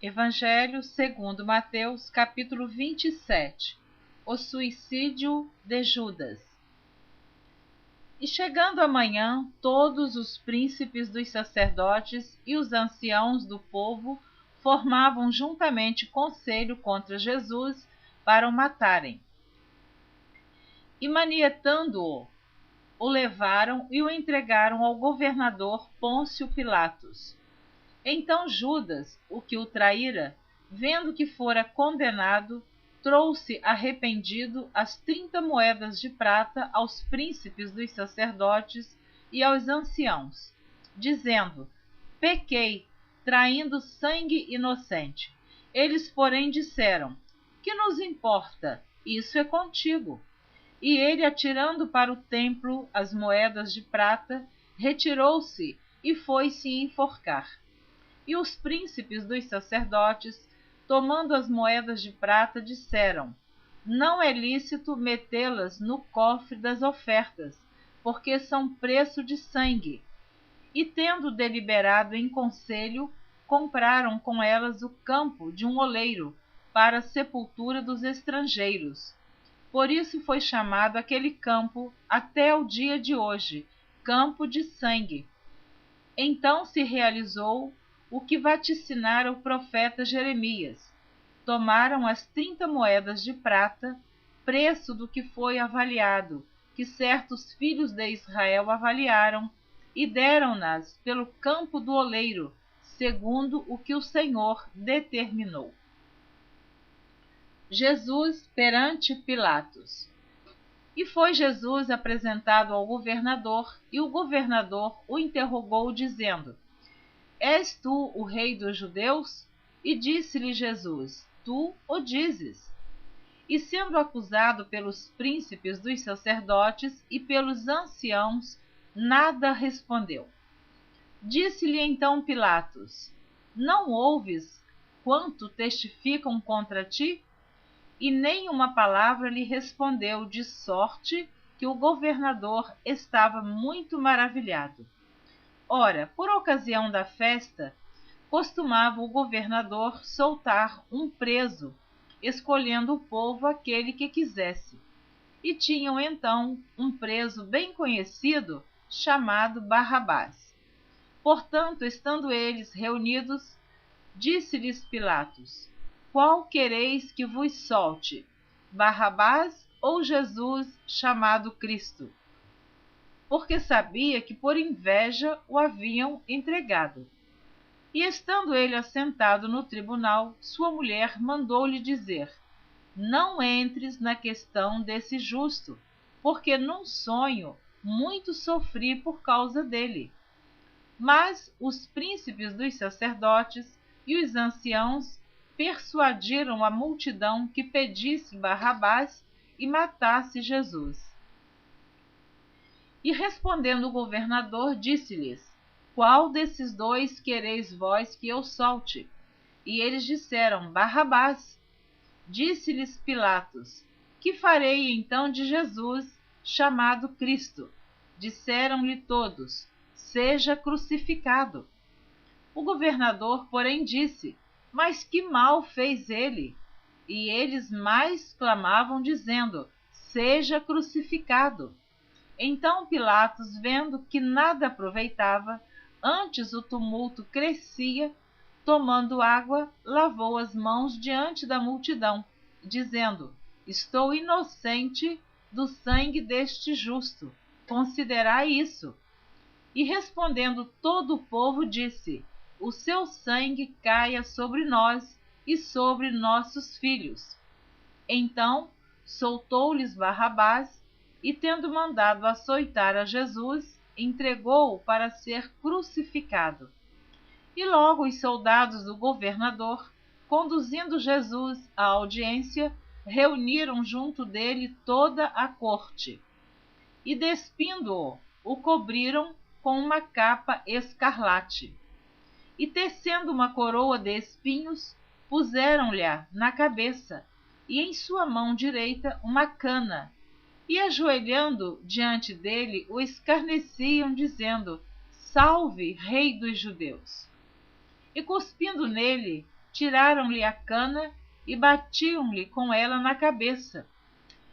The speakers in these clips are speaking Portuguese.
Evangelho segundo Mateus, capítulo 27. O suicídio de Judas. E chegando a manhã, todos os príncipes dos sacerdotes e os anciãos do povo formavam juntamente conselho contra Jesus para o matarem. E manietando-o, o levaram e o entregaram ao governador Pôncio Pilatos. Então Judas, o que o traíra, vendo que fora condenado, trouxe arrependido as 30 moedas de prata aos príncipes dos sacerdotes e aos anciãos, dizendo: pequei, traindo sangue inocente. Eles, porém, disseram: que nos importa? Isso é contigo. E ele, atirando para o templo as moedas de prata, retirou-se e foi-se enforcar. E os príncipes dos sacerdotes, tomando as moedas de prata, disseram: não é lícito metê-las no cofre das ofertas, porque são preço de sangue. E, tendo deliberado em conselho, compraram com elas o campo de um oleiro para a sepultura dos estrangeiros. Por isso foi chamado aquele campo, até o dia de hoje, Campo de Sangue. Então se realizou o que vaticinara o profeta Jeremias. Tomaram as 30 moedas de prata, preço do que foi avaliado, que certos filhos de Israel avaliaram, e deram-nas pelo campo do oleiro, segundo o que o Senhor determinou. Jesus perante Pilatos. E foi Jesus apresentado ao governador, e o governador o interrogou, dizendo: és tu o rei dos judeus? E disse-lhe Jesus: tu o dizes. E sendo acusado pelos príncipes dos sacerdotes e pelos anciãos, nada respondeu. Disse-lhe então Pilatos: não ouves quanto testificam contra ti? E nem uma palavra lhe respondeu, de sorte que o governador estava muito maravilhado. Ora, por ocasião da festa, costumava o governador soltar um preso, escolhendo o povo aquele que quisesse. E tinham então um preso bem conhecido, chamado Barrabás. Portanto, estando eles reunidos, disse-lhes Pilatos: qual quereis que vos solte, Barrabás ou Jesus, chamado Cristo? Porque sabia que por inveja o haviam entregado. E estando ele assentado no tribunal, sua mulher mandou-lhe dizer: não entres na questão desse justo, porque num sonho muito sofri por causa dele. Mas os príncipes dos sacerdotes e os anciãos persuadiram a multidão que pedisse Barrabás e matasse Jesus. E respondendo o governador, disse-lhes: qual desses dois quereis vós que eu solte? E eles disseram: Barrabás. Disse-lhes Pilatos: que farei então de Jesus, chamado Cristo? Disseram-lhe todos: seja crucificado. O governador, porém, disse: mas que mal fez ele? E eles mais clamavam, dizendo: seja crucificado. Então Pilatos, vendo que nada aproveitava, antes o tumulto crescia, tomando água, lavou as mãos diante da multidão, dizendo: estou inocente do sangue deste justo, considerai isso. E respondendo todo o povo, disse: o seu sangue caia sobre nós e sobre nossos filhos. Então soltou-lhes Barrabás, e tendo mandado açoitar a Jesus, entregou-o para ser crucificado. E logo os soldados do governador, conduzindo Jesus à audiência, reuniram junto dele toda a corte. E despindo-o, o cobriram com uma capa escarlate. E tecendo uma coroa de espinhos, puseram-lhe na cabeça, e em sua mão direita uma cana. E ajoelhando diante dele, o escarneciam, dizendo: salve, rei dos judeus! E cuspindo nele, tiraram-lhe a cana e batiam-lhe com ela na cabeça.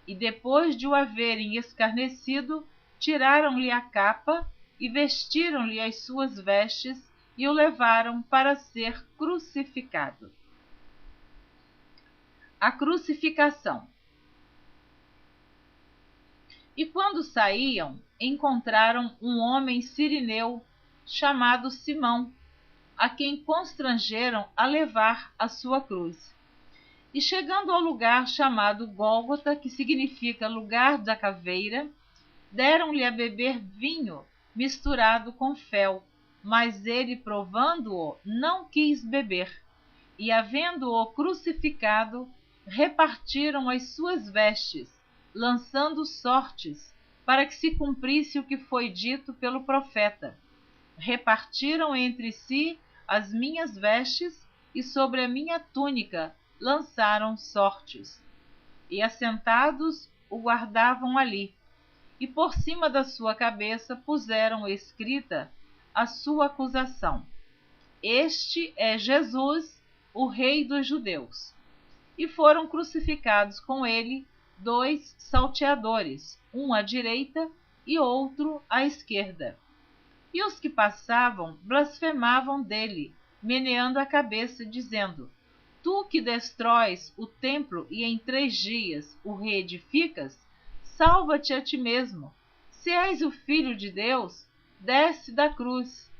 E depois de o haverem escarnecido, tiraram-lhe a capa e vestiram-lhe as suas vestes e o levaram para ser crucificado. A crucificação. E quando saíam, encontraram um homem cireneu chamado Simão, a quem constrangeram a levar a sua cruz. E chegando ao lugar chamado Gólgota, que significa lugar da caveira, deram-lhe a beber vinho misturado com fel, mas ele, provando-o, não quis beber. E, havendo-o crucificado, repartiram as suas vestes, lançando sortes, para que se cumprisse o que foi dito pelo profeta: repartiram entre si as minhas vestes, e sobre a minha túnica lançaram sortes. E assentados o guardavam ali, e por cima da sua cabeça puseram escrita a sua acusação: Este é Jesus, o Rei dos Judeus. E foram crucificados com ele 2 salteadores, um à direita e outro à esquerda. E os que passavam blasfemavam dele, meneando a cabeça, dizendo: Tu que destróis o templo e em 3 dias o reedificas, salva-te a ti mesmo. Se és o Filho de Deus, desce da cruz.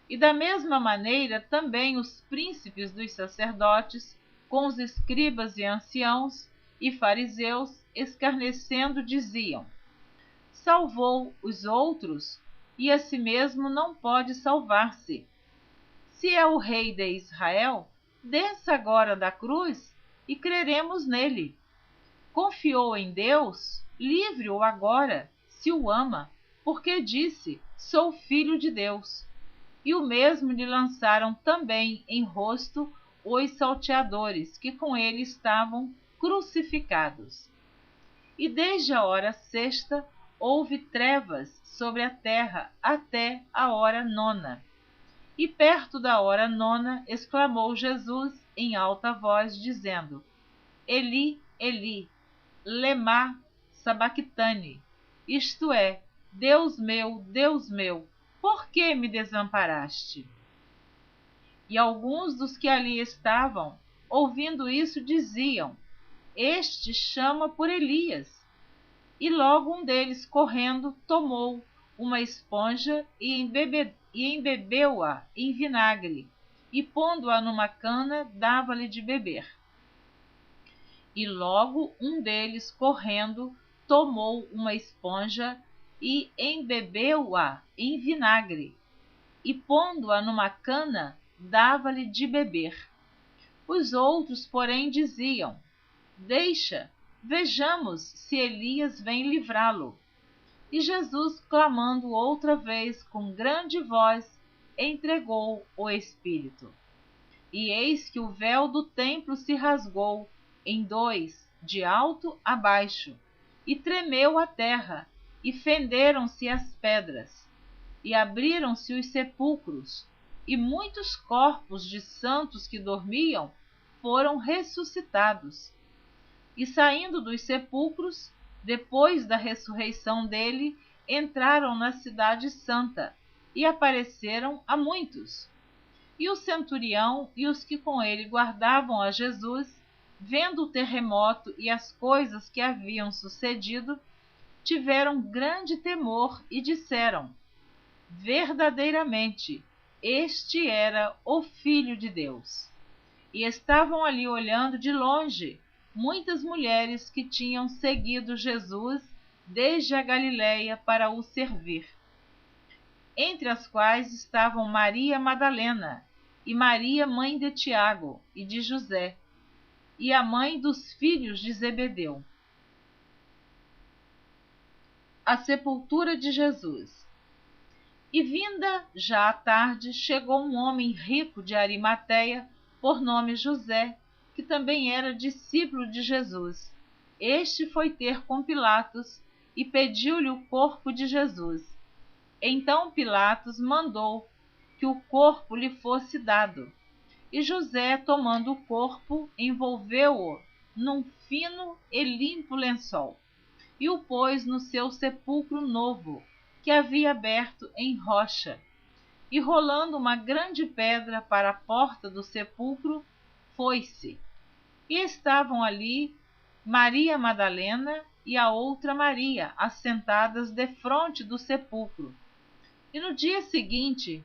E da mesma maneira também os príncipes dos sacerdotes, com os escribas e anciãos e fariseus, escarnecendo, diziam: Salvou os outros, e a si mesmo não pode salvar-se. Se é o Rei de Israel, desça agora da cruz e creremos nele. Confiou em Deus, livre-o agora, se o ama, porque disse: Sou filho de Deus. E o mesmo lhe lançaram também em rosto os salteadores, que com ele estavam crucificados. E desde a hora 6ª houve trevas sobre a terra até a hora 9ª. E perto da hora 9ª exclamou Jesus em alta voz, dizendo: Eli, Eli, lema sabactani, isto é, Deus meu, por que me desamparaste? E alguns dos que ali estavam, ouvindo isso, diziam: Este chama por Elias. E logo um deles, correndo, tomou uma esponja e embebeu-a em vinagre, e pondo-a numa cana, dava-lhe de beber. E logo um deles, correndo, tomou uma esponja e embebeu-a em vinagre, e pondo-a numa cana, dava-lhe de beber. Os outros, porém, diziam: Deixa, vejamos se Elias vem livrá-lo. E Jesus, clamando outra vez com grande voz, entregou o Espírito. E eis que o véu do templo se rasgou em 2, de alto a baixo, e tremeu a terra, e fenderam-se as pedras, e abriram-se os sepulcros, e muitos corpos de santos que dormiam foram ressuscitados. E saindo dos sepulcros, depois da ressurreição dele, entraram na cidade santa, e apareceram a muitos. E o centurião e os que com ele guardavam a Jesus, vendo o terremoto e as coisas que haviam sucedido, tiveram grande temor e disseram: Verdadeiramente, este era o Filho de Deus. E estavam ali olhando de longe muitas mulheres que tinham seguido Jesus desde a Galiléia para o servir, entre as quais estavam Maria Madalena e Maria, mãe de Tiago e de José, e a mãe dos filhos de Zebedeu. A sepultura de Jesus. E vinda já à tarde, chegou um homem rico de Arimateia, por nome José, que também era discípulo de Jesus. Este foi ter com Pilatos e pediu-lhe o corpo de Jesus. Então Pilatos mandou que o corpo lhe fosse dado. E José, tomando o corpo, envolveu-o num fino e limpo lençol e o pôs no seu sepulcro novo, que havia aberto em rocha. E rolando uma grande pedra para a porta do sepulcro, foi-se. E estavam ali Maria Madalena e a outra Maria, assentadas defronte do sepulcro. E no dia seguinte,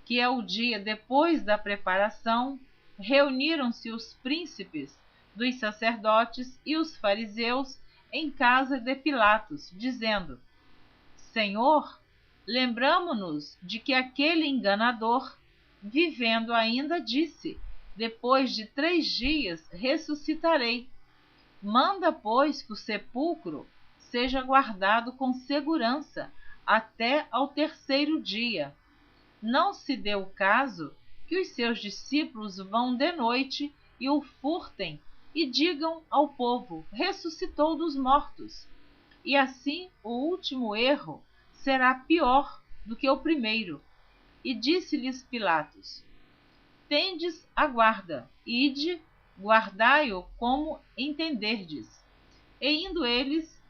que é o dia depois da preparação, reuniram-se os príncipes dos sacerdotes e os fariseus em casa de Pilatos, dizendo: Senhor, lembramo-nos de que aquele enganador, vivendo ainda, disse: depois de 3 dias ressuscitarei. Manda, pois, que o sepulcro seja guardado com segurança até ao 3º dia. Não se dê o caso que os seus discípulos vão de noite e o furtem e digam ao povo: ressuscitou dos mortos. E assim o último erro será pior do que o primeiro. E disse-lhes Pilatos: tendes a guarda, ide, guardai-o como entenderdes. E indo eles,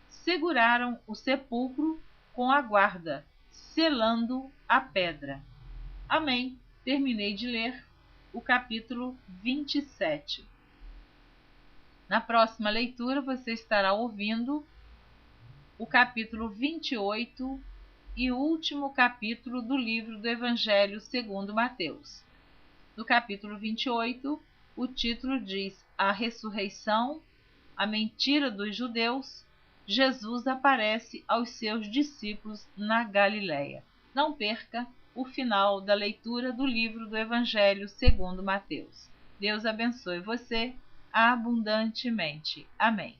seguraram o sepulcro com a guarda, selando a pedra. Amém. Terminei de ler o capítulo 27. Na próxima leitura você estará ouvindo o capítulo 28 e o último capítulo do livro do Evangelho segundo Mateus. No capítulo 28, o título diz: A ressurreição, a mentira dos judeus. Jesus aparece aos seus discípulos na Galileia. Não perca o final da leitura do livro do Evangelho segundo Mateus. Deus abençoe você abundantemente. Amém.